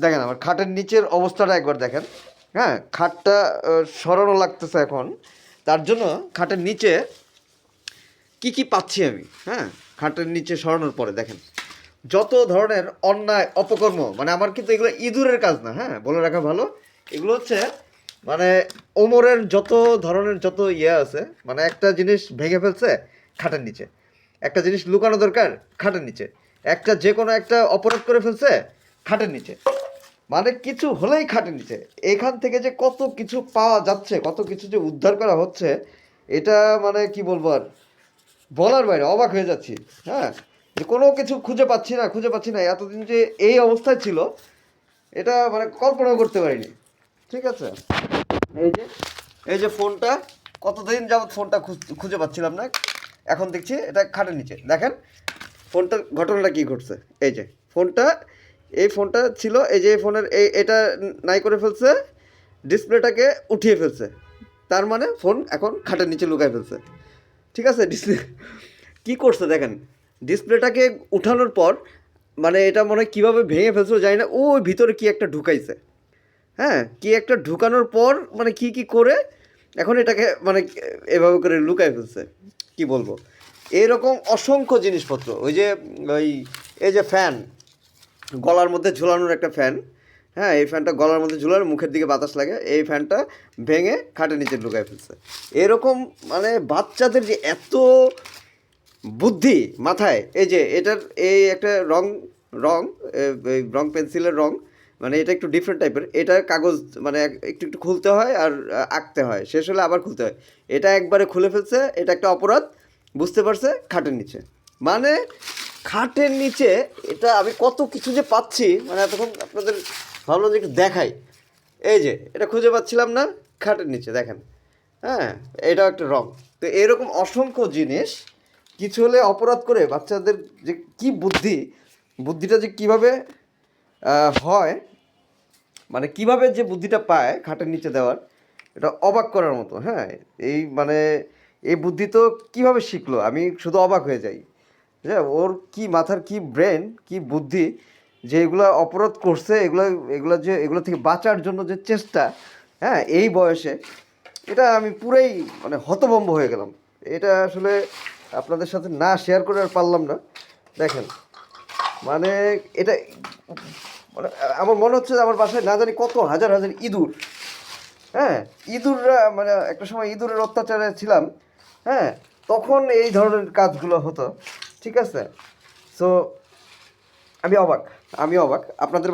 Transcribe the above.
দেখেন আমার খাটের নিচের অবস্থাটা একবার দেখেন। হ্যাঁ, খাটটা সরানো লাগতেছে এখন। তার জন্য খাটের নিচে কি কি পাচ্ছি আমি। হ্যাঁ, খাটের নিচে সরানোর পরে দেখেন যত ধরনের অন্যায় অপকর্ম, মানে আমার কিন্তু এগুলো ইঁদুরের কাজ না, হ্যাঁ বলে রাখা ভালো। এগুলো হচ্ছে মানে ওমরের যত ধরনের যত ইয়ে আছে, মানে একটা জিনিস ভেঙে ফেলছে খাটের নিচে, একটা জিনিস লুকানো দরকার খাটের নিচে, একটা যে কোনো একটা অপরাধ করে ফেলছে খাটের নিচে, মানে কিছু হলেই খাটের নিচে। এখান থেকে যে কত কিছু পাওয়া যাচ্ছে, কত কিছু যে উদ্ধার করা হচ্ছে, এটা মানে কি বলবো আর, বলার বাইরে, অবাক হয়ে যাচ্ছি। হ্যাঁ, যে কোনো কিছু খুঁজে পাচ্ছি না, খুঁজে পাচ্ছি না, এতদিন যে এই অবস্থায় ছিল এটা মানে কল্পনাও করতে পারিনি। ঠিক আছে, এই যে এই যে ফোনটা, কতদিন যাবত ফোনটা খুঁজে পাচ্ছিলাম না, এখন দেখছি এটা খাটের নিচে। দেখেন ফোনটার ঘটনাটা কী ঘটছে। এই যে ফোনটা, এই ফোনটা ছিল, এই যে এই ফোনের এটা নাই করে ফেলছে, ডিসপ্লেটাকে উঠিয়ে ফেলছে, তার মানে ফোন এখন খাটের নিচে লুকায় ফেলছে। ঠিক আছে, ডিসপ্লে কী করছে দেখেন, ডিসপ্লেটাকে উঠানোর পর মানে এটা মনে হয় কীভাবে ভেঙে ফেলছিল জানি না, ওই ভিতরে কি একটা ঢুকাইছে। হ্যাঁ, কি একটা ঢুকানোর পর মানে কি কি করে এখন এটাকে মানে এভাবে করে লুকায় ফেলছে, কি বলবো। এরকম অসংখ্য জিনিসপত্র, ওই যে ওই এই যে ফ্যান, গলার মধ্যে ঝুলানোর একটা ফ্যান, হ্যাঁ এই ফ্যানটা গলার মধ্যে ঝুলানো, মুখের দিকে বাতাস লাগে, এই ফ্যানটা ভেঙে খাটের নিচে লুকায় ফেলছে। এরকম মানে বাচ্চাদের যে এত বুদ্ধি মাথায়, এই যে এটার এই একটা রং, রং এই রং পেন্সিলের রং, মানে এটা একটু ডিফারেন্ট টাইপের, এটা কাগজ মানে একটু একটু খুলতে হয় আর আঁকতে হয়, শেষ হলে আবার খুলতে হয়। এটা একবারে খুলে ফেলছে, এটা একটা অপরাধ বুঝতে পারছে খাটের নিচে। মানে খাটের নিচে এটা আমি কত কিছু যে পাচ্ছি, মানে এতক্ষণ আপনাদের ভাবলাম যে একটু দেখাই। এই যে এটা খুঁজে পাচ্ছিলাম না, খাটের নিচে দেখেন। হ্যাঁ, এটাও একটা রং। তো এরকম অসংখ্য জিনিস, কিছু হলে অপরাধ করে বাচ্চাদের যে কি বুদ্ধি, বুদ্ধিটা যে কিভাবে হয়, মানে কিভাবে যে বুদ্ধিটা পায় খাটের নিচে দেওয়ার, এটা অবাক করার মতো। হ্যাঁ, এই মানে এই বুদ্ধি তো কীভাবে শিখলো, আমি শুধু অবাক হয়ে যাই। হ্যাঁ, ওর কি মাথার কি ব্রেন, কি বুদ্ধি, যে এগুলো অপরাধ করছে, এগুলো এগুলো যে এগুলো থেকে বাঁচার জন্য যে চেষ্টা, হ্যাঁ এই বয়সে, এটা আমি পুরাই মানে হতভম্ব হয়ে গেলাম। এটা আসলে আপনাদের সাথে না শেয়ার করে আর পারলাম না। দেখেন মানে এটা মানে আমার মনে হচ্ছে যে আমার বাসায় না জানি কত হাজার হাজার ইঁদুর। হ্যাঁ, ইঁদুররা মানে একটা সময় ইঁদুরের অত্যাচারে ছিলাম। হ্যাঁ, তখন এই ধরনের কাজগুলো হতো। ঠিক আছে, সো আমি অবাক, আমি অবাক আপনাদের